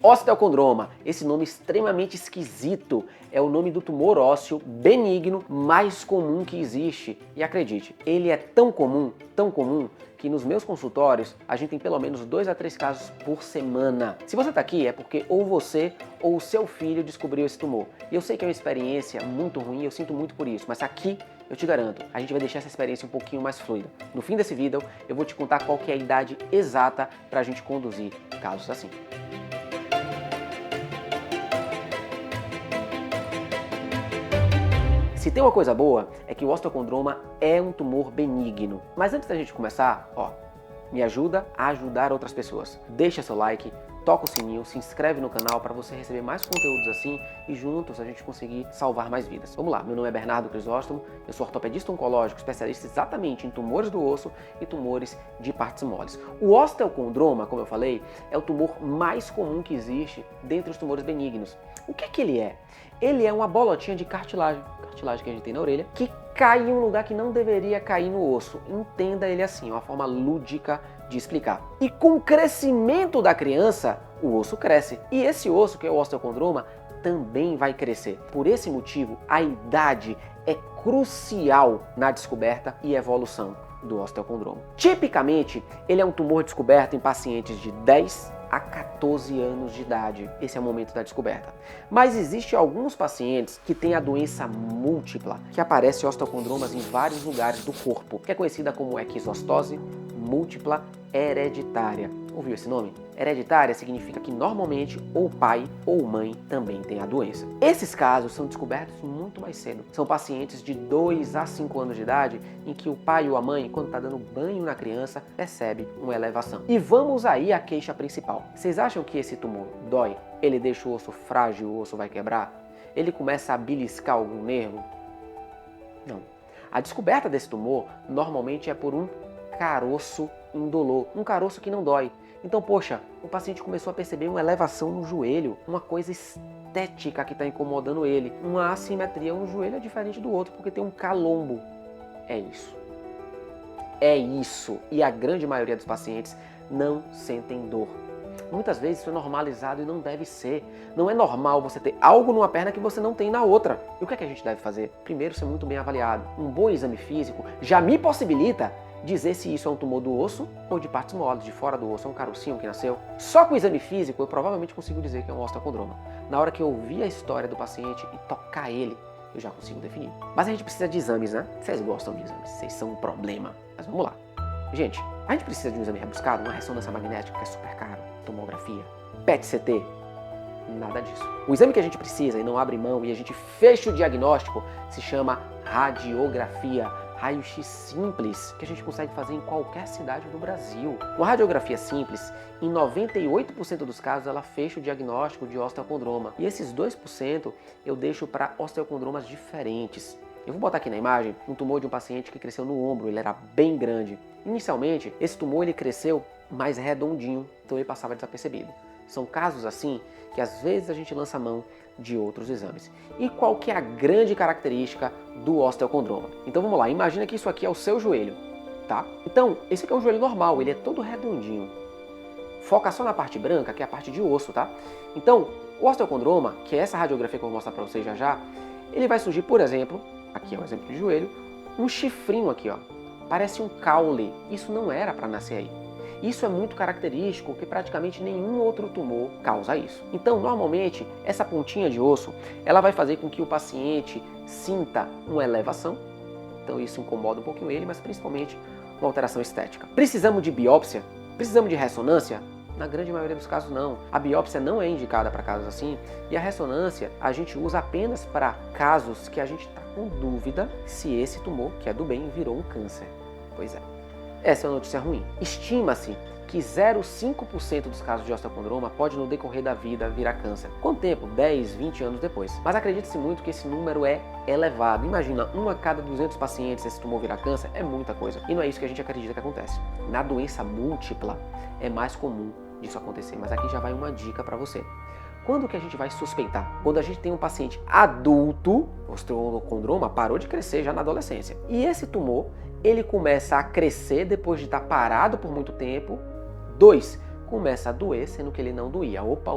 Osteocondroma, esse nome extremamente esquisito, é o nome do tumor ósseo benigno mais comum que existe. E acredite, ele é tão comum, que nos meus consultórios a gente tem pelo menos 2 a 3 casos por semana. Se você está aqui é porque ou você ou o seu filho descobriu esse tumor. E eu sei que é uma experiência muito ruim, eu sinto muito por isso, mas aqui eu te garanto, a gente vai deixar essa experiência um pouquinho mais fluida. No fim desse vídeo, eu vou te contar qual que é a idade exata para a gente conduzir casos assim. Se tem uma coisa boa, é que o osteocondroma é um tumor benigno. Mas antes da gente começar, me ajuda a ajudar outras pessoas. Deixa seu like, toca o sininho, se inscreve no canal para você receber mais conteúdos assim e juntos a gente conseguir salvar mais vidas. Vamos lá, meu nome é Bernardo Crisóstomo, eu sou ortopedista oncológico, especialista exatamente em tumores do osso e tumores de partes moles. O osteocondroma, como eu falei, é o tumor mais comum que existe dentre os tumores benignos. O que é que ele é? Ele é uma bolotinha de cartilagem que a gente tem na orelha, que cai em um lugar que não deveria cair no osso. Entenda ele assim, uma forma lúdica de explicar. E com o crescimento da criança, o osso cresce. E esse osso, que é o osteocondroma, também vai crescer. Por esse motivo, a idade é crucial na descoberta e evolução do osteocondroma. Tipicamente, ele é um tumor descoberto em pacientes de 10 a 14 anos de idade. Esse é o momento da descoberta. Mas existem alguns pacientes que têm a doença múltipla, que aparece osteocondromas em vários lugares do corpo, que é conhecida como esquizostose múltipla hereditária. Ouviu esse nome? Hereditária significa que normalmente ou pai ou mãe também tem a doença. Esses casos são descobertos muito mais cedo. São pacientes de 2 a 5 anos de idade em que o pai ou a mãe, quando está dando banho na criança, percebe uma elevação. E vamos aí à queixa principal. Vocês acham que esse tumor dói? Ele deixa o osso frágil, o osso vai quebrar? Ele começa a beliscar algum nervo? Não. A descoberta desse tumor normalmente é por um caroço indolor, um caroço que não dói. Então, poxa, o paciente começou a perceber uma elevação no joelho, uma coisa estética que está incomodando ele, uma assimetria, um joelho é diferente do outro porque tem um calombo. É isso. É isso. E a grande maioria dos pacientes não sentem dor. Muitas vezes isso é normalizado e não deve ser. Não é normal você ter algo numa perna que você não tem na outra. E o que é que a gente deve fazer? Primeiro, ser muito bem avaliado. Um bom exame físico já me possibilita dizer se isso é um tumor do osso ou de partes moles, de fora do osso, é um carocinho que nasceu. Só com o exame físico eu provavelmente consigo dizer que é um osteocondroma. Na hora que eu ouvir a história do paciente e tocar ele, eu já consigo definir. Mas a gente precisa de exames, né? Vocês gostam de exames, vocês são um problema. Mas vamos lá. Gente, a gente precisa de um exame rebuscado, uma ressonância magnética que é super caro, tomografia, PET-CT, nada disso. O exame que a gente precisa e não abre mão e a gente fecha o diagnóstico se chama radiografia. Raio-x simples, que a gente consegue fazer em qualquer cidade do Brasil. Uma radiografia simples, em 98% dos casos, ela fecha o diagnóstico de osteocondroma. E esses 2% eu deixo para osteocondromas diferentes. Eu vou botar aqui na imagem um tumor de um paciente que cresceu no ombro, ele era bem grande. Inicialmente, esse tumor ele cresceu mais redondinho, então ele passava desapercebido. São casos assim que às vezes a gente lança a mão de outros exames. E qual que é a grande característica do osteocondroma? Então vamos lá, imagina que isso aqui é o seu joelho, tá? Então, esse aqui é um joelho normal, ele é todo redondinho. Foca só na parte branca, que é a parte de osso, tá? Então, o osteocondroma, que é essa radiografia que eu vou mostrar para vocês já já, ele vai surgir, por exemplo, aqui é um exemplo de joelho, um chifrinho aqui, ó. Parece um caule. Isso não era para nascer aí. Isso é muito característico, que praticamente nenhum outro tumor causa isso. Então, normalmente, essa pontinha de osso, ela vai fazer com que o paciente sinta uma elevação. Então, isso incomoda um pouquinho ele, mas principalmente uma alteração estética. Precisamos de biópsia? Precisamos de ressonância? Na grande maioria dos casos, não. A biópsia não é indicada para casos assim. E a ressonância a gente usa apenas para casos que a gente está com dúvida se esse tumor, que é do bem, virou um câncer. Pois é. Essa é uma notícia ruim. Estima-se que 0,5% dos casos de osteocondroma pode no decorrer da vida virar câncer. Quanto tempo? 10, 20 anos depois. Mas acredite-se muito que esse número é elevado. Imagina, 1 a cada 200 pacientes esse tumor virar câncer é muita coisa. E não é isso que a gente acredita que acontece. Na doença múltipla é mais comum disso acontecer. Mas aqui já vai uma dica para você. Quando que a gente vai suspeitar? Quando a gente tem um paciente adulto, o osteocondroma parou de crescer já na adolescência. E esse tumor, ele começa a crescer depois de estar parado por muito tempo. 2, começa a doer, sendo que ele não doía. Opa.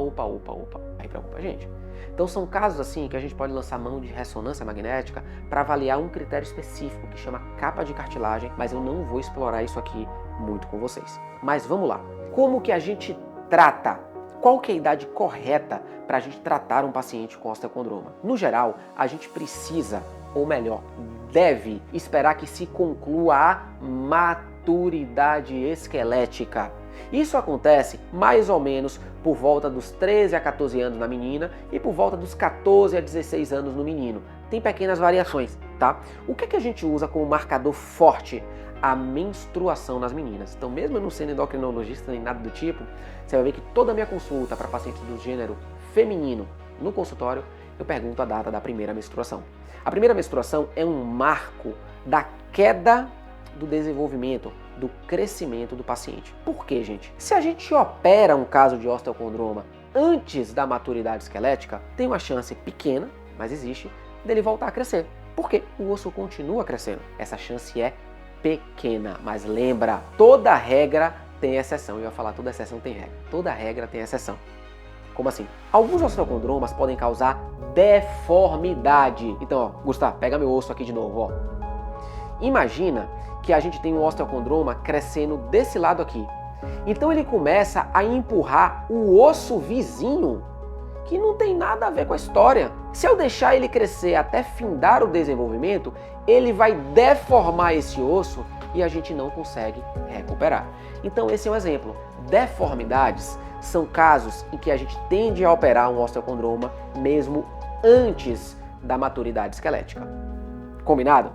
Aí preocupa a gente. Então são casos assim que a gente pode lançar mão de ressonância magnética para avaliar um critério específico que chama capa de cartilagem, mas eu não vou explorar isso aqui muito com vocês. Mas vamos lá. Como que a gente trata? Qual que é a idade correta para a gente tratar um paciente com osteocondroma? No geral, a gente precisa, ou melhor, deve esperar que se conclua a maturidade esquelética. Isso acontece mais ou menos por volta dos 13 a 14 anos na menina e por volta dos 14 a 16 anos no menino. Tem pequenas variações, tá? O que a gente usa como marcador forte? A menstruação nas meninas. Então, mesmo eu não sendo endocrinologista nem nada do tipo, você vai ver que toda a minha consulta para pacientes do gênero feminino no consultório, eu pergunto a data da primeira menstruação. A primeira menstruação é um marco da queda do desenvolvimento, do crescimento do paciente. Por quê, gente? Se a gente opera um caso de osteocondroma antes da maturidade esquelética, tem uma chance pequena, mas existe, dele voltar a crescer. Por quê? O osso continua crescendo. Essa chance é pequena, mas lembra, toda regra tem exceção. Eu ia falar toda exceção tem regra. Toda regra tem exceção. Como assim? Alguns osteocondromas podem causar deformidade. Então, ó, Gustavo, pega meu osso aqui de novo, ó. Imagina que a gente tem um osteocondroma crescendo desse lado aqui. Então ele começa a empurrar o osso vizinho, que não tem nada a ver com a história. Se eu deixar ele crescer até findar o desenvolvimento, ele vai deformar esse osso e a gente não consegue recuperar. Então esse é um exemplo. Deformidades são casos em que a gente tende a operar um osteocondroma mesmo antes da maturidade esquelética. Combinado?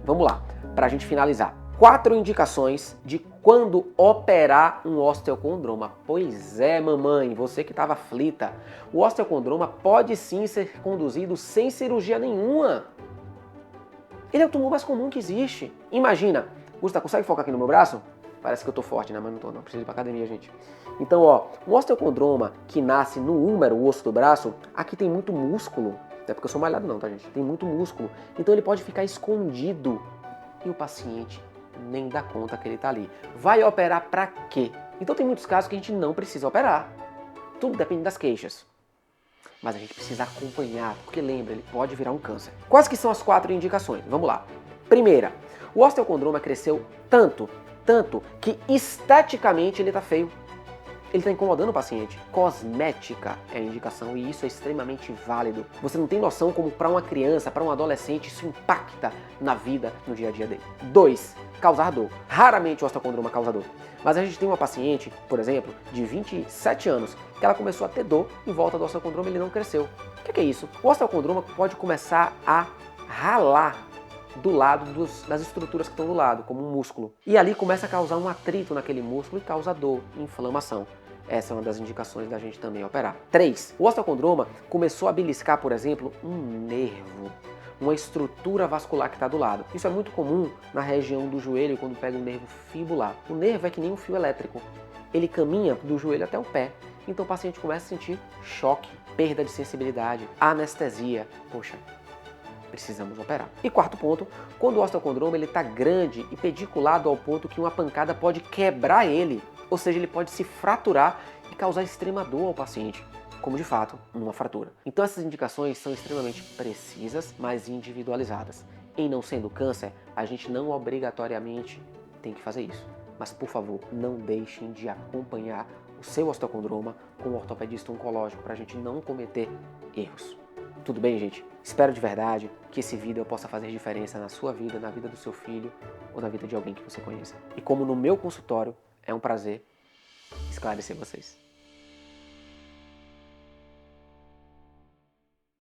Vamos lá, para a gente finalizar. 4 indicações de quando operar um osteocondroma. Pois é, mamãe, você que estava aflita. O osteocondroma pode sim ser conduzido sem cirurgia nenhuma. Ele é o tumor mais comum que existe. Imagina, Gustavo, consegue focar aqui no meu braço? Parece que eu tô forte, né? Mas não tô, não. Preciso ir pra academia, gente. Então, ó, um osteocondroma que nasce no húmero, o osso do braço, aqui tem muito músculo. Não é porque eu sou malhado não, tá, gente? Tem muito músculo. Então ele pode ficar escondido e o paciente nem dá conta que ele tá ali. Vai operar pra quê? Então tem muitos casos que a gente não precisa operar. Tudo depende das queixas. Mas a gente precisa acompanhar, porque lembra, ele pode virar um câncer. Quais que são as 4 indicações? Vamos lá. Primeira, o osteocondroma cresceu tanto que esteticamente ele tá feio. Ele está incomodando o paciente. Cosmética é a indicação e isso é extremamente válido. Você não tem noção como para uma criança, para um adolescente, isso impacta na vida, no dia a dia dele. 2. Causar dor. Raramente o osteocondroma causa dor. Mas a gente tem uma paciente, por exemplo, de 27 anos, que ela começou a ter dor em volta do osteocondroma e ele não cresceu. O que é isso? O osteocondroma pode começar a ralar do lado das estruturas que estão do lado, como um músculo. E ali começa a causar um atrito naquele músculo e causa dor, inflamação. Essa é uma das indicações da gente também operar. 3. O osteocondroma começou a beliscar, por exemplo, um nervo, uma estrutura vascular que está do lado. Isso é muito comum na região do joelho, quando pega um nervo fibular. O nervo é que nem um fio elétrico. Ele caminha do joelho até o pé. Então o paciente começa a sentir choque, perda de sensibilidade, anestesia. Poxa, precisamos operar. E 4º ponto, quando o osteocondroma está grande e pediculado ao ponto que uma pancada pode quebrar ele. Ou seja, ele pode se fraturar e causar extrema dor ao paciente, como de fato uma fratura. Então essas indicações são extremamente precisas, mas individualizadas. Em não sendo câncer, a gente não obrigatoriamente tem que fazer isso. Mas por favor, não deixem de acompanhar o seu osteocondroma com um ortopedista oncológico para a gente não cometer erros. Tudo bem, gente? Espero de verdade que esse vídeo possa fazer diferença na sua vida, na vida do seu filho ou na vida de alguém que você conheça. E como no meu consultório, é um prazer esclarecer vocês.